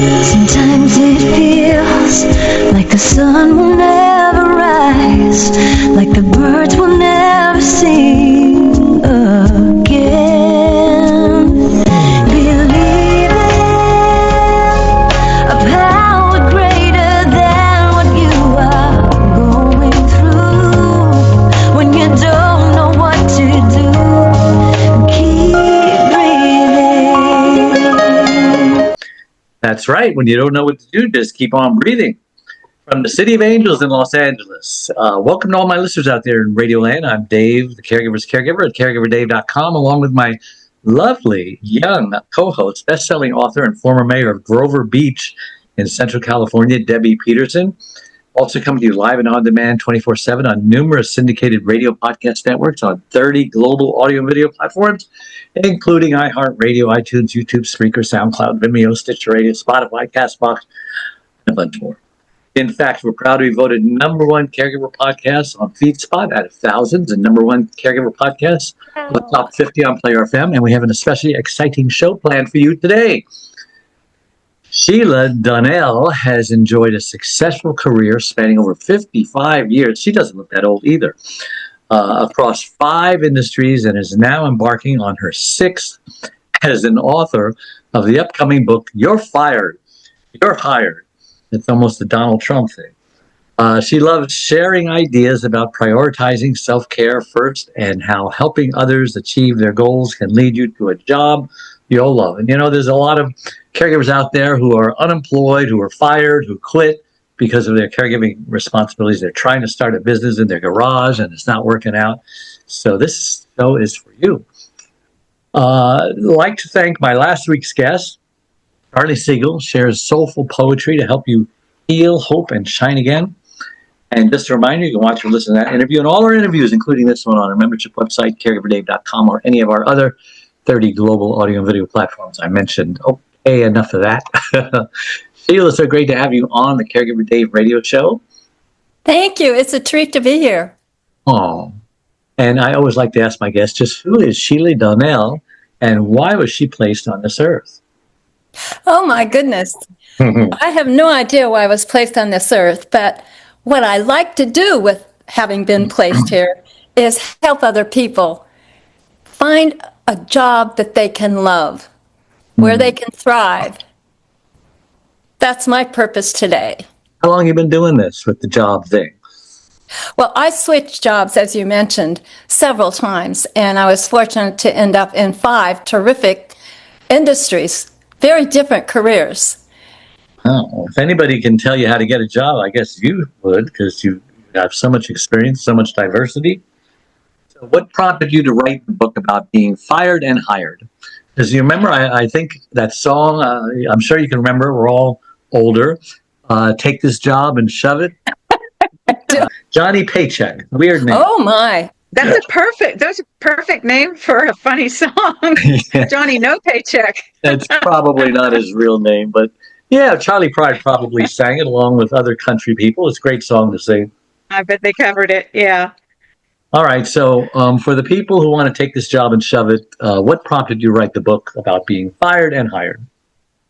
Sometimes it feels like the sun will never rise, like the birds will never sing again. Believing a power greater than what you are going through. When you don't know what to do, keep breathing. That's right. When you don't know what to do, just keep on breathing. From the City of Angels in Los Angeles. Welcome to all my listeners out there in Radio Land. I'm Dave, the Caregiver's Caregiver at caregiverdave.com, along with my lovely young co-host, best-selling author and former mayor of Grover Beach in Central California, Debbie Peterson. Also coming to you live and on demand 24/7 on numerous syndicated radio podcast networks on 30 global audio and video platforms, including iHeartRadio, iTunes, YouTube, Spreaker, SoundCloud, Vimeo, Stitcher Radio, Spotify, CastBox, and a bunch more. In fact, we're proud to be voted number one caregiver podcast on FeedSpot out of thousands and number one caregiver podcast on the top 50 on Player FM. And we have an especially exciting show planned for you today. Sheila Donnell has enjoyed a successful career spanning over 55 years. She doesn't look that old either. Across 5 industries, and is now embarking on her 6th as an author of the upcoming book, You're Fired, You're Hired. It's almost a Donald Trump thing. She loves sharing ideas about prioritizing self-care first and how helping others achieve their goals can lead you to a job you'll love. And, you know, there's a lot of caregivers out there who are unemployed, who are fired, who quit because of their caregiving responsibilities. They're trying to start a business in their garage and it's not working out. So this show is for you. I'd like to thank my last week's guest. Charlie Siegel shares soulful poetry to help you heal, hope, and shine again. And just a reminder, you can watch or listen to that interview and all our interviews, including this one, on our membership website, caregiverdave.com, or any of our other 30 global audio and video platforms I mentioned. Okay, enough of that. Sheila, it's so great to have you on the Caregiver Dave radio show. Thank you. It's a treat to be here. Oh, and I always like to ask my guests, just who is Shelia Donnell and why was she placed on this earth? Oh, my goodness. I have no idea why I was placed on this earth, but what I like to do with having been placed here is help other people find a job that they can love, where they can thrive. That's my purpose today. How long have you been doing this with the job thing? Well, I switched jobs, as you mentioned, several times, and I was fortunate to end up in 5 terrific industries, very different careers. Oh, if anybody can tell you how to get a job, I guess you would, because you have so much experience, so much diversity. So what prompted you to write the book about being fired and hired? Because you remember, I think that song, I'm sure you can remember, we're all older, Take This Job and Shove It. Johnny Paycheck, weird name. Oh, my. That's a perfect name for a funny song. Yeah. Johnny No Paycheck. That's probably not his real name, but yeah, Charlie Pride probably sang it along with other country people. It's a great song to sing. I bet they covered it, yeah. All right, so for the people who want to take this job and shove it, what prompted you to write the book about being fired and hired?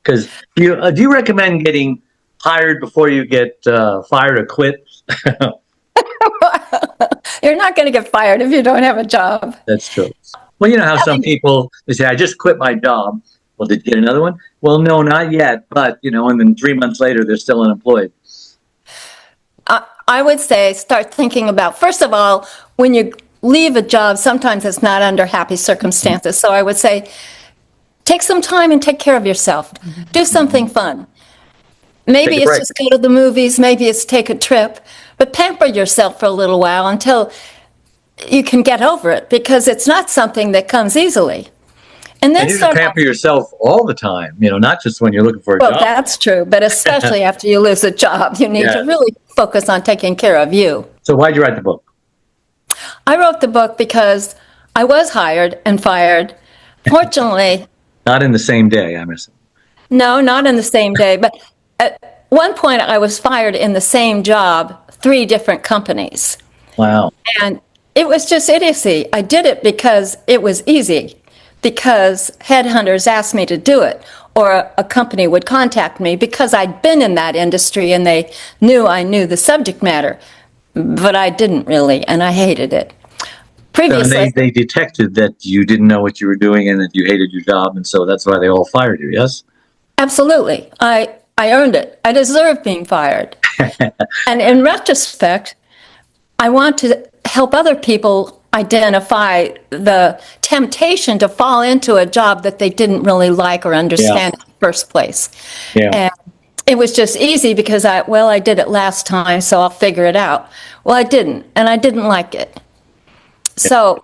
Because do you recommend getting hired before you get fired or quit? You're not going to get fired if you don't have a job. That's true. Well, you know how some people, they say, I just quit my job. Well, did you get another one? Well, no, not yet. But, you know, and then 3 months later, they're still unemployed. I would say start thinking about, first of all, when you leave a job, sometimes it's not under happy circumstances. So I would say take some time and take care of yourself. Do something fun. Maybe it's just go to the movies. Maybe it's take a trip. But pamper yourself for a little while until you can get over it, because it's not something that comes easily. And then you should pamper yourself all the time, you know, not just when you're looking for a job. Well, that's true, but especially after you lose a job, you need to really focus on taking care of you. So why'd you write the book? I wrote the book because I was hired and fired. Fortunately... Not in the same day, I'm assuming. No, not in the same day. But at one point, I was fired in the same job, 3 different companies. Wow. And it was just idiocy. I did it because it was easy. because headhunters asked me to do it, or a company would contact me because I'd been in that industry and they knew I knew the subject matter, but I didn't really, and I hated it. So, and Previously, they detected that you didn't know what you were doing and that you hated your job, and so that's why they all fired you, yes? absolutely. I earned it. I deserve being fired. And in retrospect, I want to help other people identify the temptation to fall into a job that they didn't really like or understand in the first place. Yeah. And it was just easy because I did it last time, so I'll figure it out. Well, I didn't, and I didn't like it. So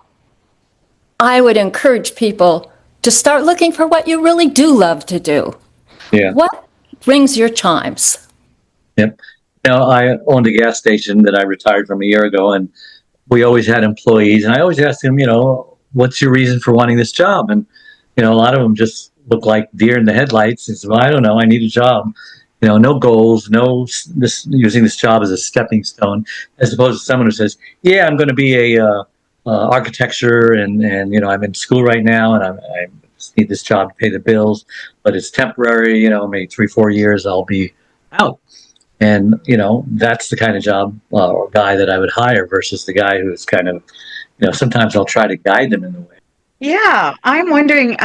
I would encourage people to start looking for what you really do love to do. Yeah. What rings your chimes? Yep. I owned a gas station that I retired from a year ago, and we always had employees, and I always asked them, what's your reason for wanting this job? And, a lot of them just look like deer in the headlights. They said, well, I don't know, I need a job. No goals, using this job as a stepping stone, as opposed to someone who says, yeah, I'm going to be a architecture, and I'm in school right now, and I just need this job to pay the bills, but it's temporary, maybe 3-4 years, I'll be out. And, that's the kind of job or guy that I would hire versus the guy who's kind of, sometimes I'll try to guide them in the way. Yeah, I'm wondering,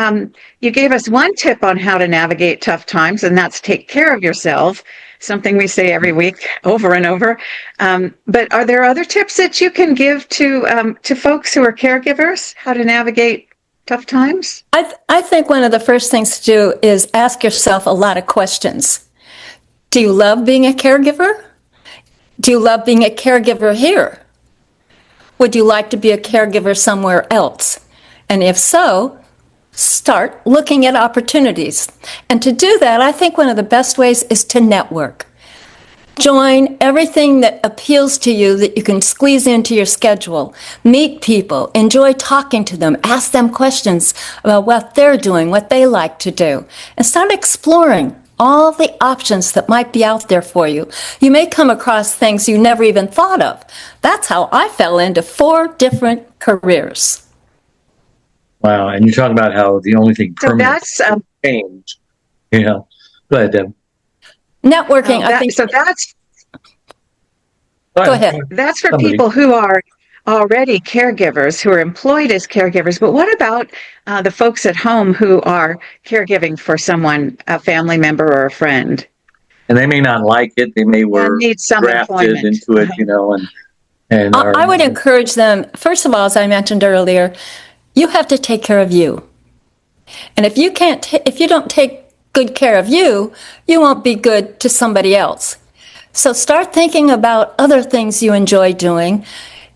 you gave us one tip on how to navigate tough times, and that's take care of yourself, something we say every week over and over. But are there other tips that you can give to folks who are caregivers, how to navigate tough times? I think one of the first things to do is ask yourself a lot of questions. Do you love being a caregiver? Do you love being a caregiver here? Would you like to be a caregiver somewhere else? And if so, start looking at opportunities. And to do that, I think one of the best ways is to network. Join everything that appeals to you that you can squeeze into your schedule. Meet people, enjoy talking to them, ask them questions about what they're doing, what they like to do, and start exploring all the options that might be out there for you. You may come across things you never even thought of. That's how I fell into 4 different careers. Wow. And you talk about how the only thing So permanent that's change, Go ahead, Deb. Networking, I think. so that's Go ahead. That's for Somebody. people who are already caregivers, who are employed as caregivers. But what about the folks at home who are caregiving for someone, a family member or a friend? And they may not like it. They may were need some drafted employment. into it, and I would encourage them, first of all, as I mentioned earlier, you have to take care of you. And if you don't take good care of you, you won't be good to somebody else. So start thinking about other things you enjoy doing.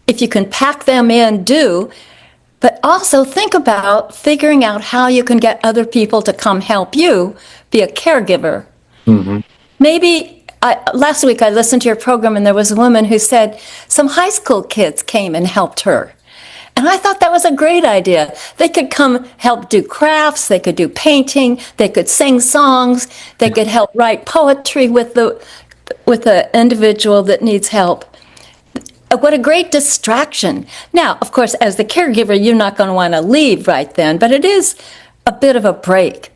If you can pack them in, do. But also think about figuring out how you can get other people to come help you be a caregiver. Mm-hmm. Maybe last week I listened to your program and there was a woman who said some high school kids came and helped her. And I thought that was a great idea. They could come help do crafts, they could do painting, they could sing songs, they could help write poetry with the individual that needs help. What a great distraction. Now, of course, as the caregiver, you're not going to want to leave right then, but it is a bit of a break.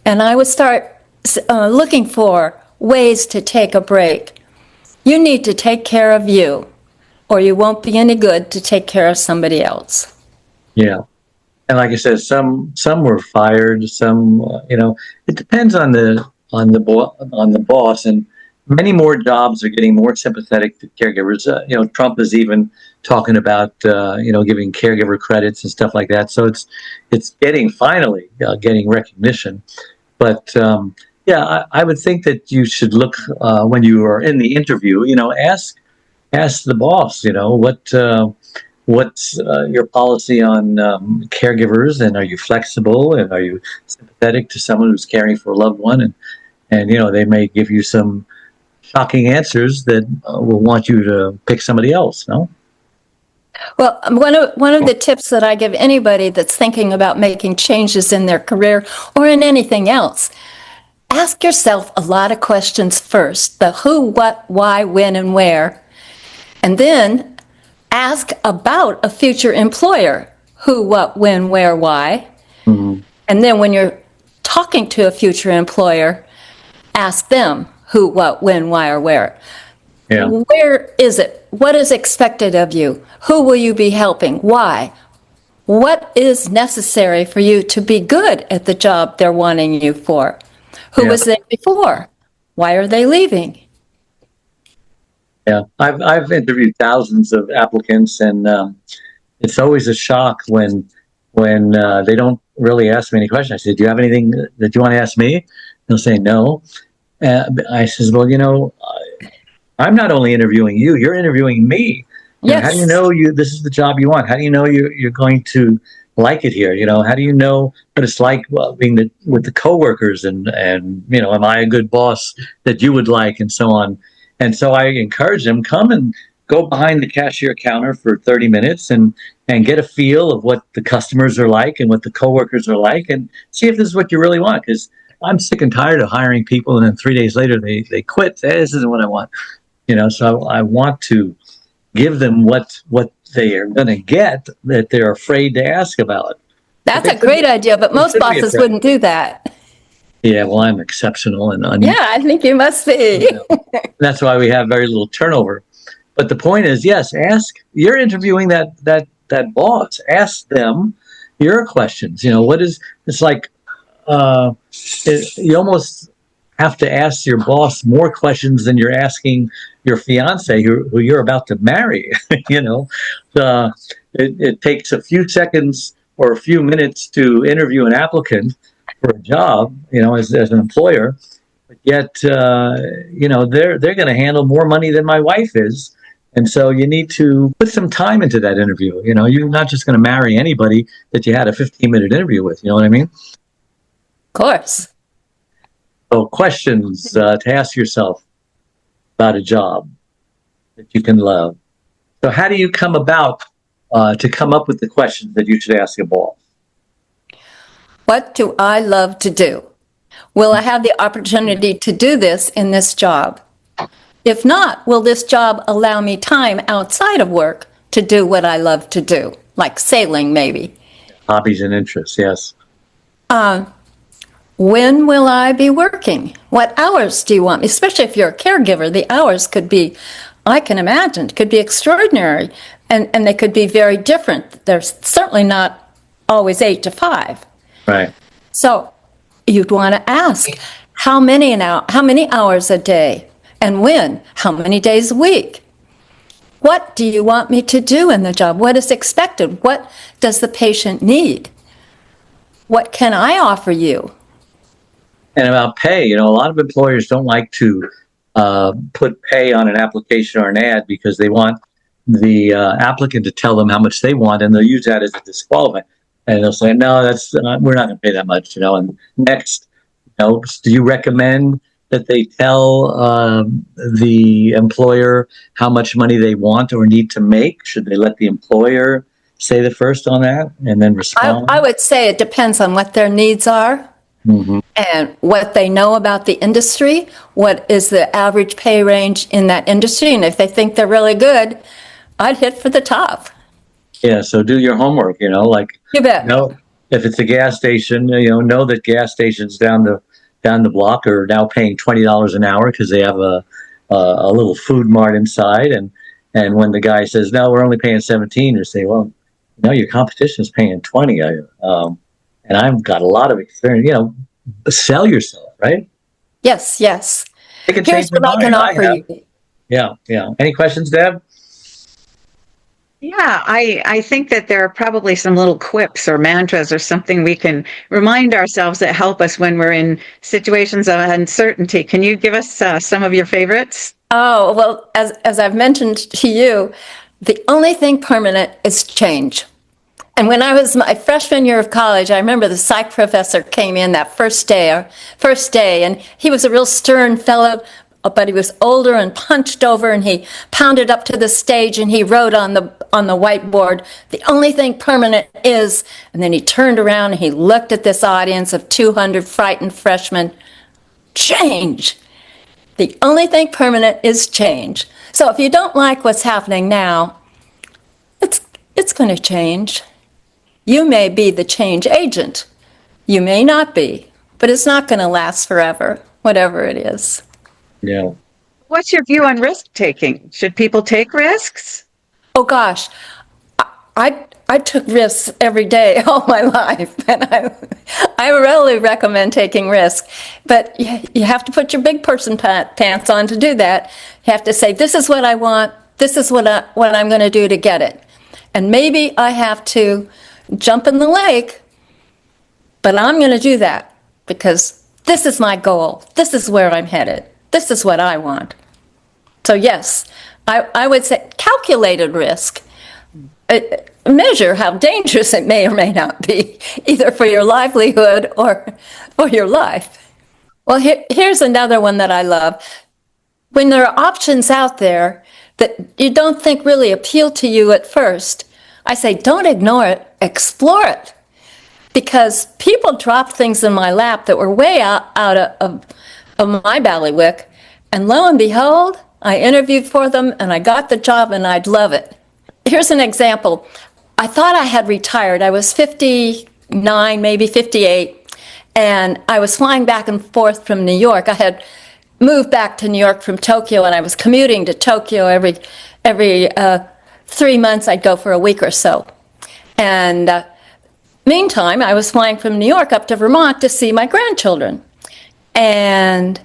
And I would start looking for ways to take a break. You need to take care of you, or you won't be any good to take care of somebody else. Yeah. And like I said, some were fired, some, it depends on the boss, and many more jobs are getting more sympathetic to caregivers. Trump is even talking about, giving caregiver credits and stuff like that. So it's finally getting recognition. But I would think that you should look when you are in the interview. Ask the boss. What's your policy on caregivers, and are you flexible, and are you sympathetic to someone who's caring for a loved one, and they may give you some shocking answers that will want you to pick somebody else. No. Well, one of the tips that I give anybody that's thinking about making changes in their career or in anything else, ask yourself a lot of questions first: the who, what, why, when, and where, and then ask about a future employer: who, what, when, where, why. And then when you're talking to a future employer, ask them who, what, when, why, or where. Yeah. Where is it? What is expected of you? Who will you be helping? Why? What is necessary for you to be good at the job they're wanting you for? Who Yeah. was there before? Why are they leaving? Yeah, I've interviewed thousands of applicants, and it's always a shock when they don't really ask me any questions. I say, "Do you have anything that you want to ask me?" They'll say, "No." I says, "Well, I'm not only interviewing you; you're interviewing me. Yes. How do you know this is the job you want? How do you know you're going to like it here? How do you know what it's like being with the coworkers and am I a good boss that you would like, and so on." And so I encourage them, come and go behind the cashier counter for 30 minutes and get a feel of what the customers are like and what the coworkers are like, and see if this is what you really want. Because I'm sick and tired of hiring people, and then 3 days later they quit. Say, this isn't what I want. So I want to give them what they are going to get that they're afraid to ask about. That's a great idea, but most bosses wouldn't do that. Yeah, well, I'm exceptional and Yeah, I think you must be. That's why we have very little turnover. But the point is, yes, you're interviewing that boss. Ask them your questions. It's like you almost have to ask your boss more questions than you're asking your fiance who you're about to marry. It takes a few seconds or a few minutes to interview an applicant for a job, as an employer, but yet, they're going to handle more money than my wife is. And so you need to put some time into that interview. You're not just going to marry anybody that you had a 15-minute interview with. You know what I mean? Of course. So questions to ask yourself about a job that you can love. So how do you come about to come up with the questions that you should ask a boss? What do I love to do? Will I have the opportunity to do this in this job? If not, will this job allow me time outside of work to do what I love to do, like sailing maybe? Hobbies and interests, yes. When will I be working? What hours do you want me? Especially if you're a caregiver, the hours could be, I can imagine, could be extraordinary, and they could be very different. They're certainly not always 8 to 5. Right. So you'd want to ask, how many hours a day? And when? How many days a week? What do you want me to do in the job? What is expected? What does the patient need? What can I offer you? And about pay, a lot of employers don't like to put pay on an application or an ad because they want the applicant to tell them how much they want, and they'll use that as a disqualifier. And they'll say, no, we're not going to pay that much, And next, do you recommend that they tell the employer how much money they want or need to make? Should they let the employer say the first on that and then respond? I would say it depends on what their needs are. Mm-hmm. And what they know about the industry, what is the average pay range in that industry, and if they think they're really good, I'd hit for the top. Yeah, so do your homework, like, you bet. If it's a gas station, know that gas stations down the block are now paying $20 an hour because they have a little food mart inside, and when the guy says, no, we're only paying 17, you say, well, your competition is paying 20, and I've got a lot of experience, sell yourself, right? Yes. Here's what I can offer you. Yeah. Any questions, Deb? Yeah, I think that there are probably some little quips or mantras or something we can remind ourselves that help us when we're in situations of uncertainty. Can you give us some of your favorites? Oh, well, as I've mentioned to you, the only thing permanent is change. And when I was my freshman year of college, I remember the psych professor came in that first day, and he was a real stern fellow, but he was older and punched over, and he pounded up to the stage and he wrote on the whiteboard, the only thing permanent is, and then he turned around and he looked at this audience of 200 frightened freshmen, change. The only thing permanent is change. So if you don't like what's happening now, it's going to change. You may be the change agent, You may not be, but it's not going to last forever, whatever it is. Yeah. What's your view on risk taking? Should people take risks? Oh gosh, I took risks every day all my life, and I really recommend taking risks. But you have to put your big person pants on to do that. You have to say, this is what I want. This is what I'm going to do to get it. And maybe I have to jump in the lake, but I'm going to do that because this is my goal. This is where I'm headed. This is what I want. So yes, I would say calculated risk. Measure how dangerous it may or may not be, either for your livelihood or for your life. Well, here's another one that I love. When there are options out there that you don't think really appeal to you at first, I say don't ignore it, explore it. Because people dropped things in my lap that were way out of my ballywick, and lo and behold, I interviewed for them and I got the job and I'd love it. Here's an example. I thought I had retired. I was 59, maybe 58, and I was flying back and forth from New York. I had moved back to New York from Tokyo, and I was commuting to Tokyo every 3 months. I'd go for a week or so. And meantime, I was flying from New York up to Vermont to see my grandchildren. And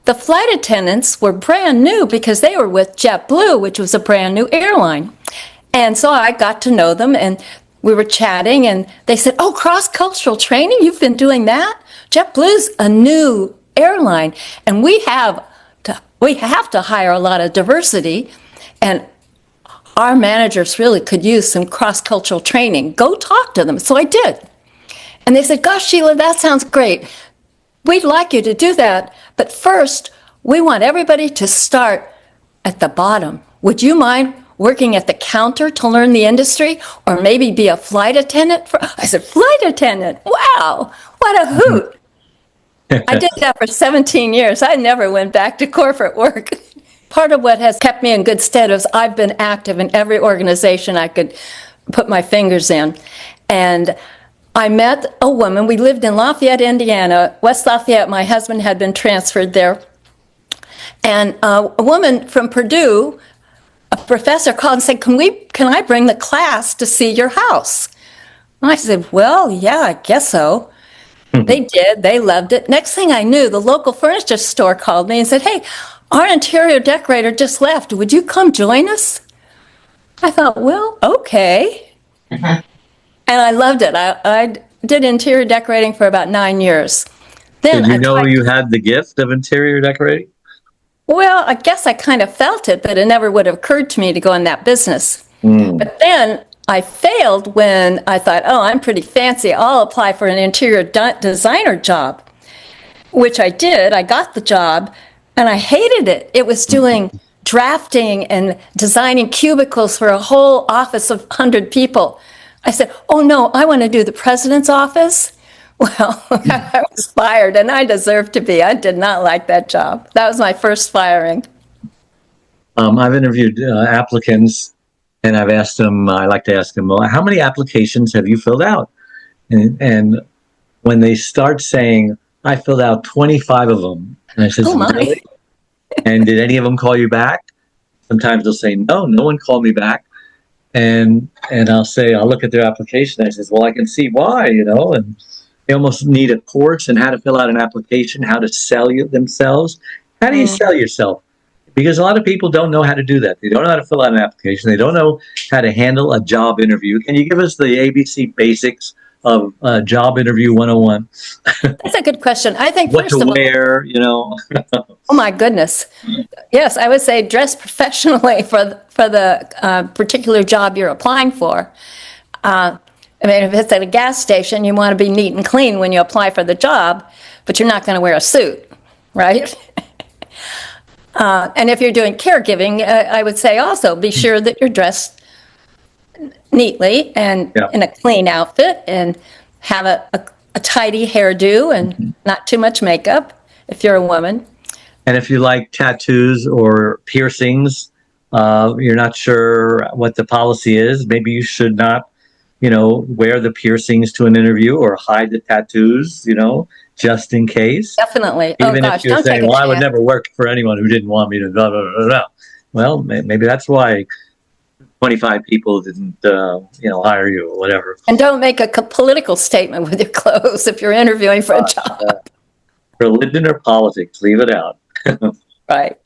the flight attendants were brand new because they were with JetBlue, which was a brand new airline. And so I got to know them, and we were chatting, and they said, oh, cross-cultural training, you've been doing that? JetBlue's a new airline, and we have to hire a lot of diversity, and our managers really could use some cross-cultural training. Go talk to them. So I did. And they said, gosh, Sheila, that sounds great. We'd like you to do that, but first, we want everybody to start at the bottom. Would you mind working at the counter to learn the industry, or maybe be a flight attendant? I said, flight attendant? Wow, what a hoot. I did that for 17 years. I never went back to corporate work. Part of what has kept me in good stead is I've been active in every organization I could put my fingers in. And I met a woman. We lived in Lafayette, Indiana, West Lafayette. My husband had been transferred there. And a woman from Purdue, a professor, called and said, can I bring the class to see your house? And I said, well, yeah, I guess so. They did. They loved it. Next thing I knew, the local furniture store called me and said, hey, our interior decorator just left. Would you come join us? I thought, well, okay. And I loved it. I did interior decorating for about 9 years. Then Did you know you had the gift of interior decorating? Well, I guess I kind of felt it, but it never would have occurred to me to go in that business. But then I failed when I thought, oh, I'm pretty fancy. I'll apply for an interior designer job, which I did. I got the job, and I hated it. It was doing drafting and designing cubicles for a whole office of 100 people. I said, oh, no, I want to do the president's office. Well, I was fired, and I deserved to be. I did not like that job. That was my first firing. I've interviewed applicants, and I've asked them, I like to ask them, well, how many applications have you filled out? And when they start saying, I filled out 25 of them, and I said, Oh, my. really? And did any of them call you back? Sometimes they'll say, no one called me back. And I'll say, I'll look at their application. I says, well, I can see why, and they almost need a course on how to fill out an application, how to sell themselves. How do you sell yourself? Because a lot of people don't know how to do that. They don't know how to fill out an application. They don't know how to handle a job interview. Can you give us the ABC basics of job interview 101? That's a good question. I think What first to of all, wear, oh my goodness. Yes, I would say dress professionally for the particular job you're applying for. If it's at a gas station, you want to be neat and clean when you apply for the job, but you're not going to wear a suit, right? And if you're doing caregiving, I would say also be sure that you're dressed neatly and in a clean outfit and have a tidy hairdo and not too much makeup if you're a woman. And if you like tattoos or piercings, you're not sure what the policy is, maybe you should not wear the piercings to an interview or hide the tattoos, just in case. Definitely. Oh Even if gosh, you're don't take saying, a well, I would chance. never work for anyone who didn't want me to blah, blah, blah, blah. Well, maybe that's why 25 people didn't, hire you or whatever. And don't make a political statement with your clothes if you're interviewing for a job. Religion or politics, leave it out. Right.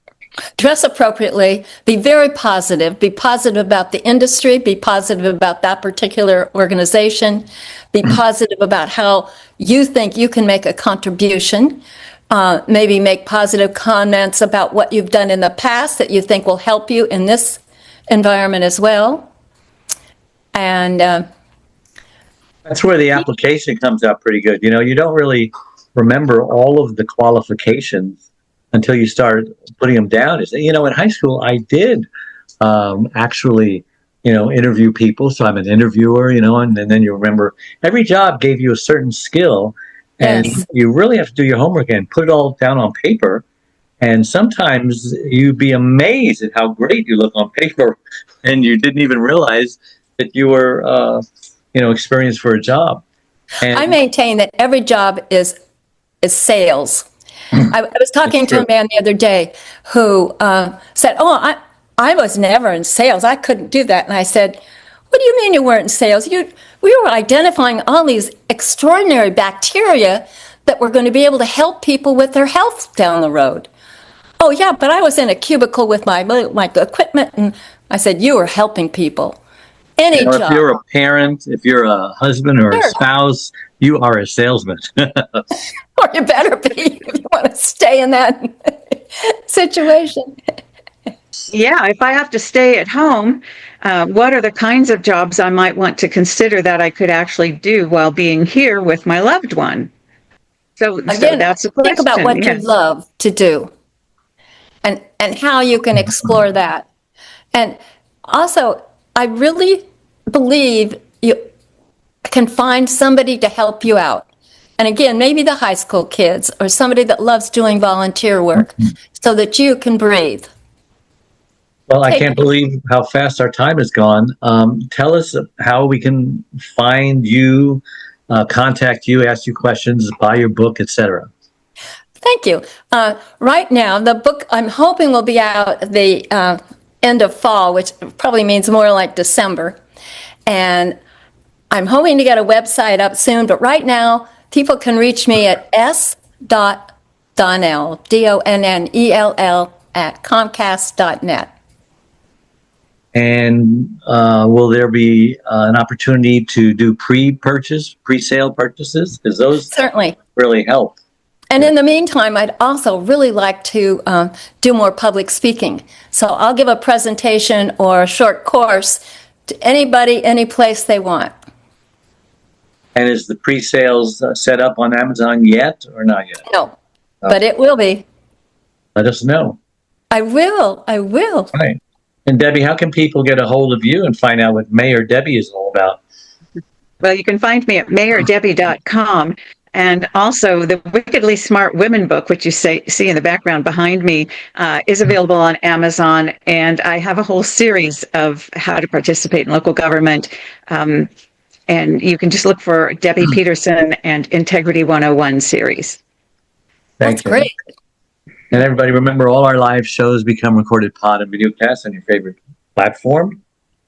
Dress appropriately, be very positive, be positive about the industry, be positive about that particular organization, be positive about how you think you can make a contribution, maybe make positive comments about what you've done in the past that you think will help you in this environment as well. And that's where the application comes out pretty good. You don't really remember all of the qualifications until you start putting them down. In high school, I did actually, interview people. So I'm an interviewer, and then you remember every job gave you a certain skill, and yes. you really have to do your homework and put it all down on paper. And sometimes you'd be amazed at how great you look on paper, and you didn't even realize that you were, experienced for a job. And I maintain that every job is sales. I was talking to a man the other day who said, "Oh, I was never in sales. I couldn't do that." And I said, "What do you mean you weren't in sales? We were identifying all these extraordinary bacteria that were going to be able to help people with their health down the road." "Oh, yeah, but I was in a cubicle with my equipment." And I said, "You were helping people. Any job." If you're a parent, if you're a husband or a Sure. spouse, you are a salesman. Or you better be if you want to stay in that situation. Yeah, if I have to stay at home, what are the kinds of jobs I might want to consider that I could actually do while being here with my loved one? So Again, that's a question. think about what you Yes. love to do and how you can explore that. And also, I really believe you can find somebody to help you out. And again, maybe the high school kids or somebody that loves doing volunteer work so that you can breathe. Well, I can't believe how fast our time has gone. Tell us how we can find you, contact you, ask you questions, buy your book, etc. Thank you. Right now, the book I'm hoping will be out at the end of fall, which probably means more like December. And I'm hoping to get a website up soon, but right now, people can reach me at s.donnell, Donnell, at comcast.net. And will there be an opportunity to do pre-sale purchases? Because those Certainly. really help. And in the meantime, I'd also really like to do more public speaking. So I'll give a presentation or a short course to anybody, any place they want. And is the pre-sales set up on Amazon yet or not yet? No, but it will be. Let us know. I will. Right. And Debbie, how can people get a hold of you and find out what Mayor Debbie is all about? Well, you can find me at mayordebbie.com. And also the Wickedly Smart Women book, which you see in the background behind me, is available on Amazon. And I have a whole series of how to participate in local government. And you can just look for Debbie Peterson and Integrity 101 series. That's great. And everybody, remember, all our live shows become recorded pod and videocast on your favorite platform.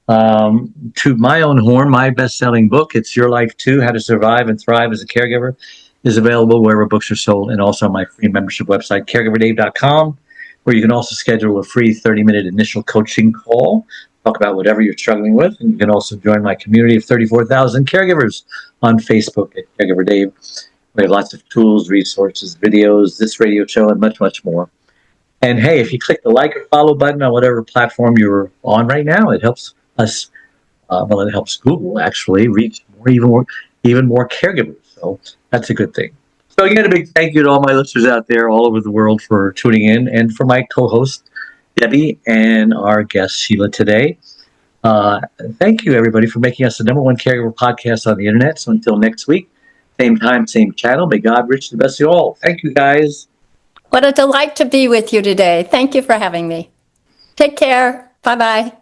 To my own horn, my best-selling book, It's Your Life Too, How to Survive and Thrive as a Caregiver, is available wherever books are sold, and also on my free membership website, caregiverdave.com, where you can also schedule a free 30-minute initial coaching call, talk about whatever you're struggling with, and you can also join my community of 34,000 caregivers on Facebook at Caregiver Dave. We have lots of tools, resources, videos, this radio show, and much, much more. And hey, if you click the like or follow button on whatever platform you're on right now, it helps us, it helps Google actually reach even more caregivers. So that's a good thing. So again, a big thank you to all my listeners out there all over the world for tuning in, and for my co-host, Debbie, and our guest, Sheila, today. Thank you, everybody, for making us the #1 caregiver podcast on the internet. So until next week, same time, same channel. May God richly bless you all. Thank you, guys. What a delight to be with you today. Thank you for having me. Take care. Bye-bye.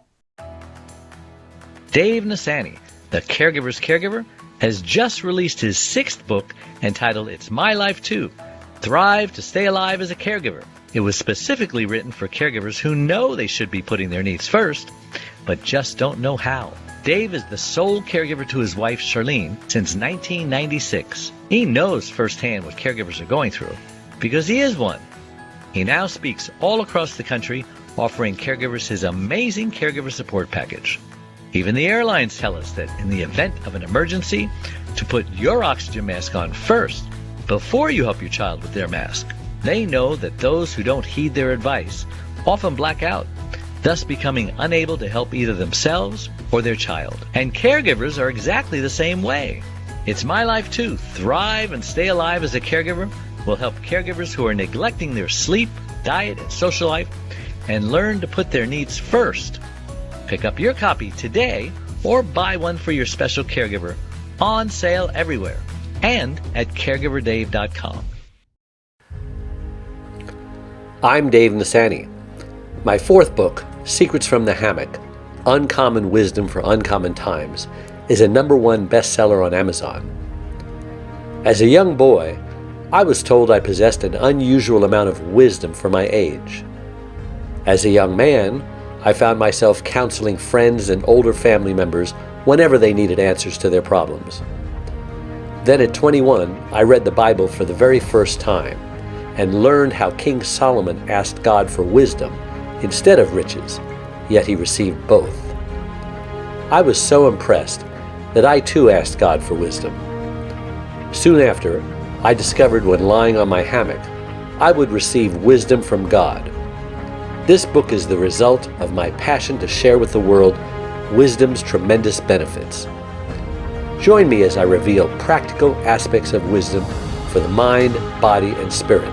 Dave Nasani, the Caregiver's Caregiver, has just released his 6th book entitled It's My Life Too, Thrive to Stay Alive as a Caregiver. It was specifically written for caregivers who know they should be putting their needs first, but just don't know how. Dave is the sole caregiver to his wife, Charlene, since 1996. He knows firsthand what caregivers are going through, because he is one. He now speaks all across the country, offering caregivers his amazing caregiver support package. Even the airlines tell us that in the event of an emergency, to put your oxygen mask on first, before you help your child with their mask. They know that those who don't heed their advice often black out, thus becoming unable to help either themselves or their child. And caregivers are exactly the same way. It's My Life Too, Thrive and Stay Alive as a Caregiver will help caregivers who are neglecting their sleep, diet, and social life and learn to put their needs first. Pick up your copy today or buy one for your special caregiver, on sale everywhere and at caregiverdave.com. I'm Dave Nasani. My 4th book, Secrets from the Hammock, Uncommon Wisdom for Uncommon Times, is a #1 bestseller on Amazon. As a young boy, I was told I possessed an unusual amount of wisdom for my age. As a young man, I found myself counseling friends and older family members whenever they needed answers to their problems. Then at 21, I read the Bible for the very first time and learned how King Solomon asked God for wisdom instead of riches, yet he received both. I was so impressed that I too asked God for wisdom. Soon after, I discovered when lying on my hammock, I would receive wisdom from God. This book is the result of my passion to share with the world wisdom's tremendous benefits. Join me as I reveal practical aspects of wisdom for the mind, body, and spirit.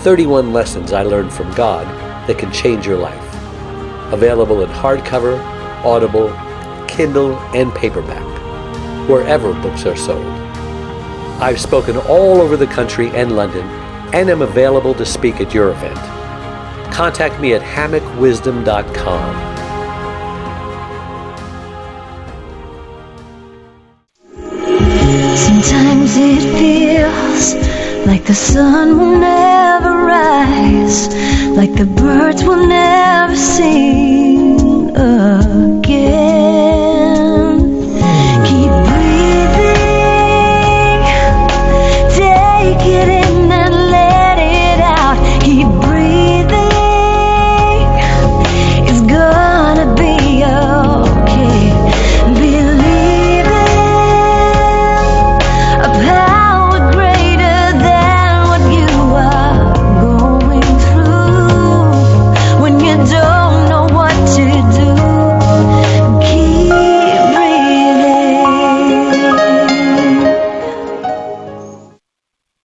31 lessons I learned from God that can change your life. Available in hardcover, Audible, Kindle, and paperback, wherever books are sold. I've spoken all over the country and London and am available to speak at your event. Contact me at hammockwisdom.com. Sometimes it feels like the sun will never rise, like the birds will never sing.